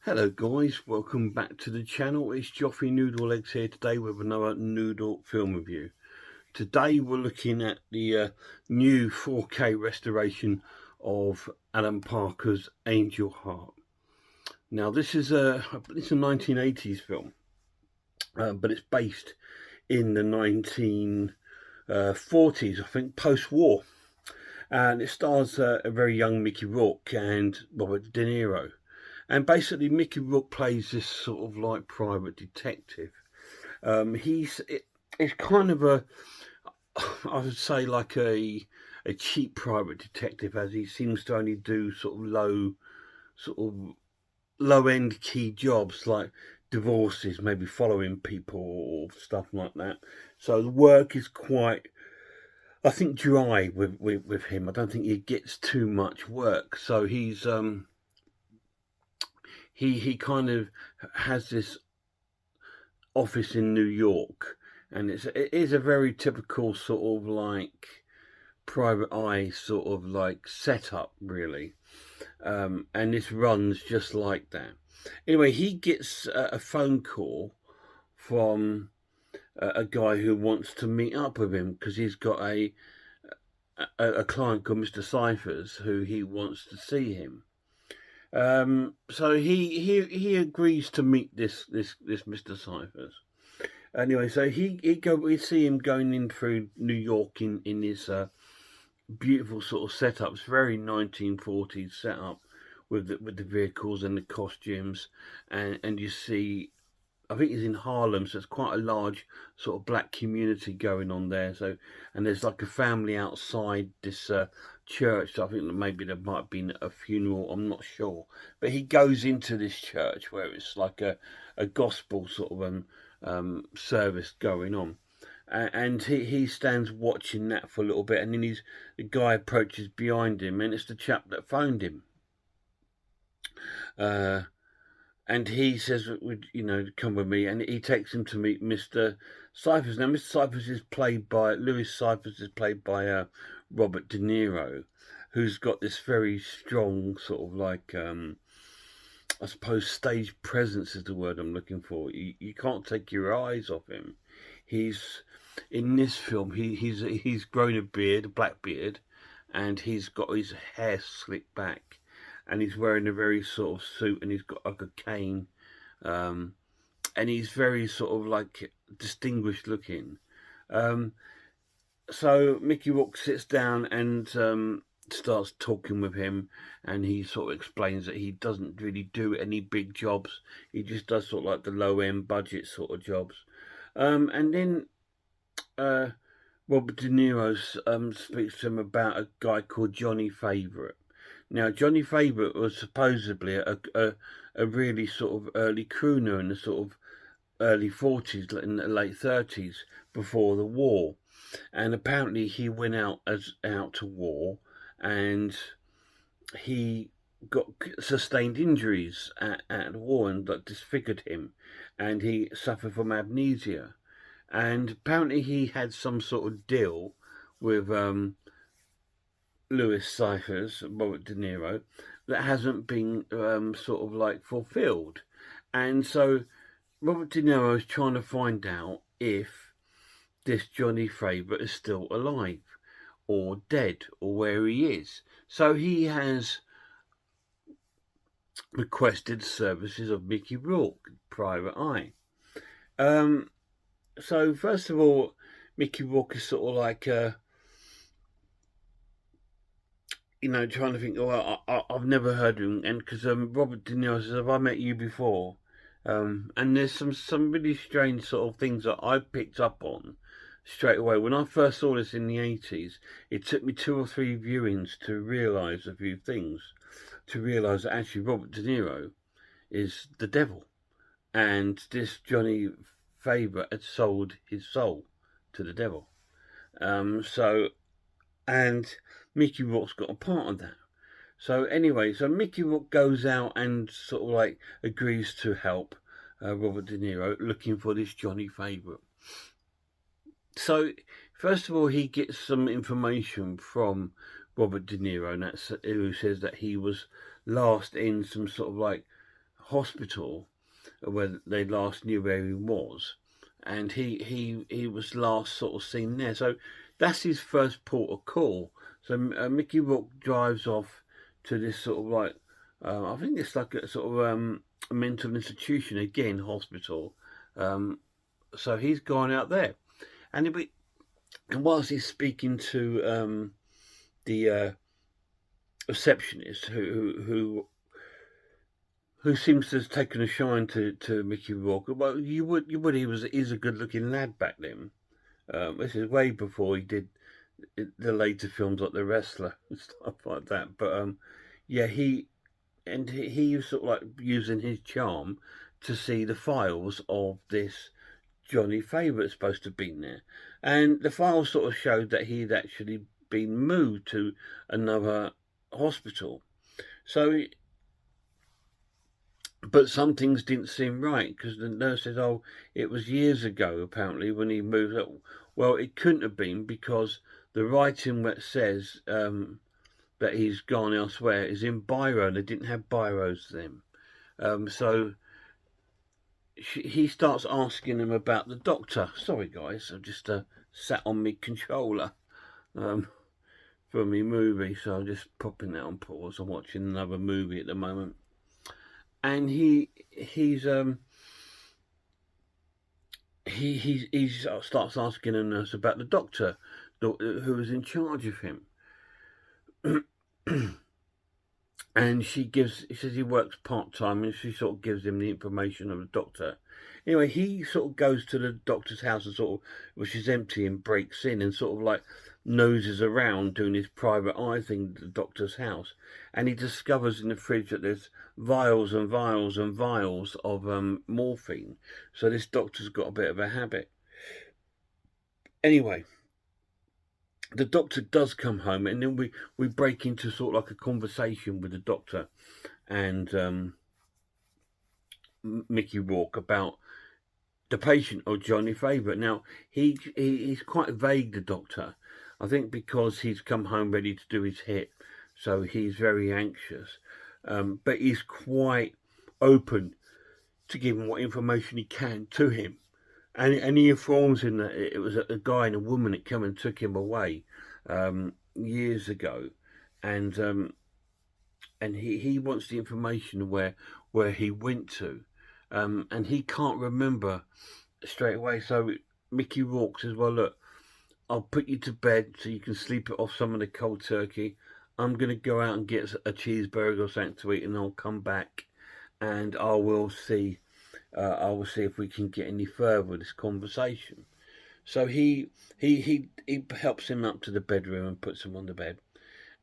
Hello guys, welcome back to the channel. It's Joffrey Noodle Eggs here today with another noodle film review. Today we're looking at the new 4K restoration of Alan Parker's Angel Heart. Now this is a 1980s film, but it's based in the 1940s, I think, post-war. And it stars a very young Mickey Rourke and Robert De Niro. And basically, Mickey Rourke plays this sort of like private detective. It's kind of I would say like a cheap private detective, as he seems to only do sort of low end key jobs like divorces, maybe following people or stuff like that. So the work is quite, I think, dry with him. I don't think he gets too much work. So he kind of has this office in New York, and it is a very typical sort of like private eye sort of like setup, really. And this runs just like that. Anyway, he gets a phone call from a guy who wants to meet up with him because he's got a client called Mr. Cyphers who he wants to see him. So he agrees to meet this Mr. Cyphers. Anyway, so we see him going in through New York in his beautiful sort of setups, very 1940s setup with the vehicles and the costumes, and you see, I think he's in Harlem, so it's quite a large sort of black community going on there. So, and there's like a family outside this church. So I think that maybe there might have been a funeral. I'm not sure, but he goes into this church where it's like a gospel sort of service going on, and he stands watching that for a little bit, and then the guy approaches behind him, and it's the chap that phoned him. And he says, come with me, and he takes him to meet Mr. Cyphers. Now, Mr. Cyphers is played by, Louis Cyphers is played by Robert De Niro, who's got this very strong sort of like, I suppose stage presence is the word I'm looking for. You can't take your eyes off him. He's, in this film, he's grown a beard, a black beard, and he's got his hair slicked back. And he's wearing a very sort of suit, and he's got like a cane, and he's very sort of like distinguished looking. So Mickey Rourke sits down and starts talking with him, and he sort of explains that he doesn't really do any big jobs. He just does sort of like the low end budget sort of jobs. And then Robert De Niro speaks to him about a guy called Johnny Favourite. Now, Johnny Favourite was supposedly a really sort of early crooner in the sort of early 40s, in the late 30s, before the war. And apparently he went out to war, and he got sustained injuries at the war, and that disfigured him, and he suffered from amnesia. And apparently he had some sort of deal with Louis Cyphers, Robert De Niro, that hasn't been sort of like fulfilled. And so Robert De Niro is trying to find out if this Johnny Favourite is still alive or dead, or where he is. So he has requested services of Mickey Rourke, Private Eye. So first of all, Mickey Rourke is sort of like trying to think. Well, I've never heard of him, and because Robert De Niro says, "Have I met you before?" And there's some really strange sort of things that I picked up on straight away when I first saw this in the 80s. It took me 2 or 3 viewings to realise a few things, to realise that actually Robert De Niro is the devil, and this Johnny Favourite had sold his soul to the devil. And Mickey Rourke's got a part of that. So anyway, so Mickey Rourke goes out and sort of like agrees to help Robert De Niro looking for this Johnny Favourite. So first of all, he gets some information from Robert De Niro, and who says that he was last in some sort of like hospital where they last knew where he was, and he was last sort of seen there. So that's his first port of call. So Mickey Rourke drives off to this sort of like, I think it's like a sort of a mental institution again, hospital. So he's gone out there, and whilst he's speaking to the receptionist who seems to have taken a shine to Mickey Rourke. Well, he's a good-looking lad back then. This is way before he did the later films like The Wrestler and stuff like that. But yeah, he was sort of like using his charm to see the files of this Johnny Favourite supposed to have been there, and the files sort of showed that he'd actually been moved to another hospital. So, but some things didn't seem right, because the nurse said, "Oh, it was years ago apparently when he moved up." Well, it couldn't have been, because the writing that says that he's gone elsewhere is in biro. They didn't have biros then, so he starts asking him about the doctor. Sorry guys, I just sat on my controller for me movie, so I'm just popping that on pause. I'm watching another movie at the moment, and he starts asking a nurse about the doctor who was in charge of him. And she says he works part-time, and she sort of gives him the information of the doctor. Anyway, he sort of goes to the doctor's house, and sort of, which is empty, and breaks in and sort of like noses around doing his private eye thing at the doctor's house. And he discovers in the fridge that there's vials and vials and vials of morphine. So this doctor's got a bit of a habit. Anyway, the doctor does come home, and then we break into sort of like a conversation with the doctor and Mickey Rourke about the patient or Johnny Favourite. Now, he's quite vague, the doctor. I think because he's come home ready to do his hit, so he's very anxious. But he's quite open to giving what information he can to him. And he informs him that it was a guy and a woman that came and took him away years ago, and he wants the information where he went to, and he can't remember straight away. So Mickey Rourke says, "Well, look, I'll put you to bed so you can sleep it off some of the cold turkey. I'm going to go out and get a cheeseburger or something to eat, and I'll come back, and I will see if we can get any further with this conversation." So he helps him up to the bedroom and puts him on the bed,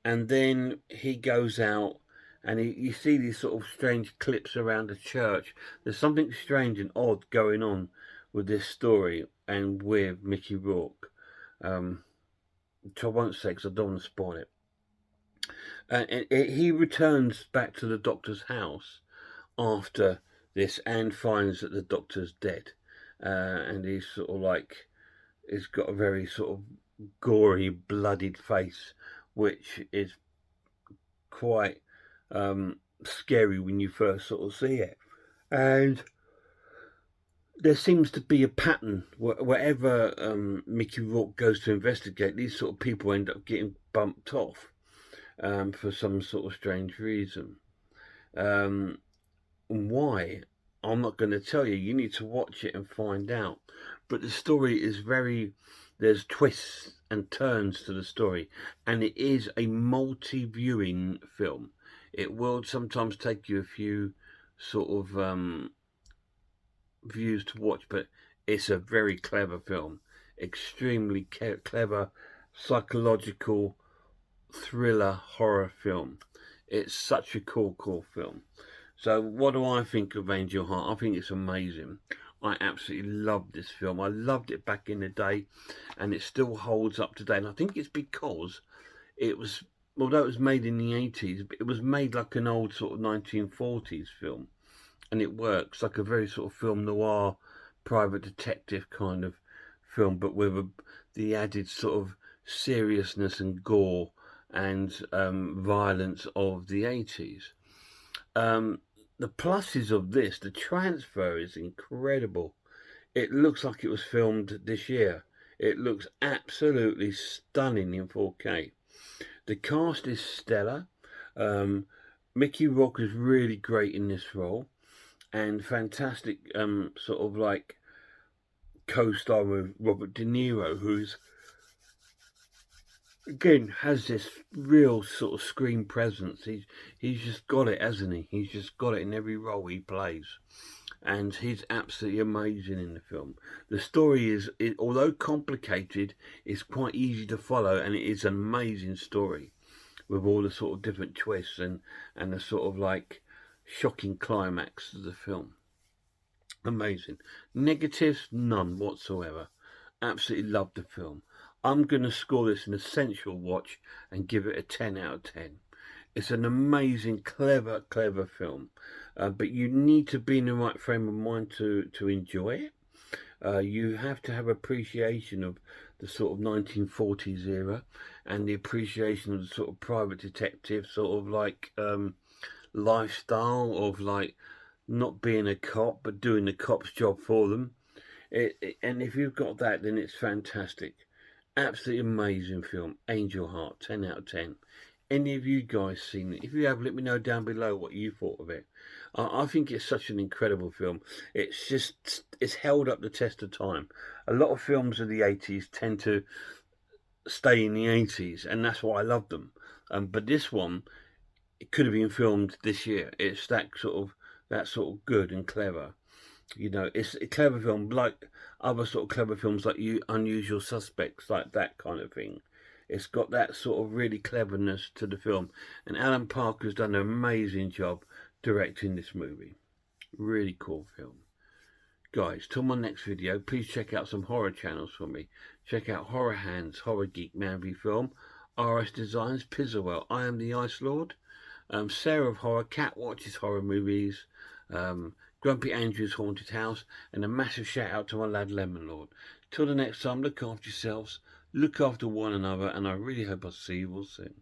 and then he goes out, and you see these sort of strange clips around the church. There's something strange and odd going on with this story and with Mickey Rourke, which I won't say because I don't want to spoil it. And he returns back to the doctor's house after this and finds that the doctor's dead, and he's sort of like, he's got a very sort of gory, bloodied face, which is quite scary when you first sort of see it. And there seems to be a pattern wherever Mickey Rourke goes to investigate, these sort of people end up getting bumped off for some sort of strange reason. Why? I'm not going to tell you. You need to watch it and find out. But the story is there's twists and turns to the story, and it is a multi-viewing film. It will sometimes take you a few sort of views to watch, but it's a very clever film. Extremely clever psychological thriller horror film. It's such a cool film. So what do I think of Angel Heart? I think it's amazing. I absolutely love this film. I loved it back in the day, and it still holds up today. And I think it's because it was, although it was made in the 80s, it was made like an old sort of 1940s film. And it works like a very sort of film noir, private detective kind of film, but with the added sort of seriousness and gore and violence of the 80s. the pluses of this, the transfer is incredible. It looks like it was filmed this year. It looks absolutely stunning in 4K. The cast is stellar. Mickey Rourke is really great in this role, and fantastic sort of like co-star with Robert De Niro, who's again has this real sort of screen presence. He's just got it, hasn't he? He's just got it in every role he plays, and he's absolutely amazing in the film. The story is, although complicated, is quite easy to follow, and it is an amazing story with all the sort of different twists and the sort of like shocking climax of the film. Amazing. Negatives, none whatsoever. Absolutely love the film. I'm going to score this an essential watch and give it a 10 out of 10. It's an amazing, clever film. But you need to be in the right frame of mind to enjoy it. You have to have appreciation of the sort of 1940s era and the appreciation of the sort of private detective sort of like lifestyle of like not being a cop but doing the cop's job for them. And if you've got that, then it's fantastic. Absolutely amazing film. Angel Heart, 10 out of 10. Any of you guys seen it? If you have, let me know down below what you thought of it. I think it's such an incredible film. It's held up the test of time. A lot of films of the 80s tend to stay in the 80s, and that's why I love them. But this one, it could have been filmed this year. It's that sort of good and clever. You know, it's a clever film, like other sort of clever films like Unusual Suspects, like that kind of thing. It's got that sort of really cleverness to the film. And Alan Parker's done an amazing job directing this movie. Really cool film. Guys, till my next video, please check out some horror channels for me. Check out Horror Hands, Horror Geek, Man v Film, RS Designs, Pizzawell, I Am the Ice Lord, Sarah of Horror, Cat Watches Horror Movies, Grumpy Andrew's Haunted House, and a massive shout out to my lad Lemon Lord. Till the next time, look after yourselves, look after one another, and I really hope I'll see you all soon.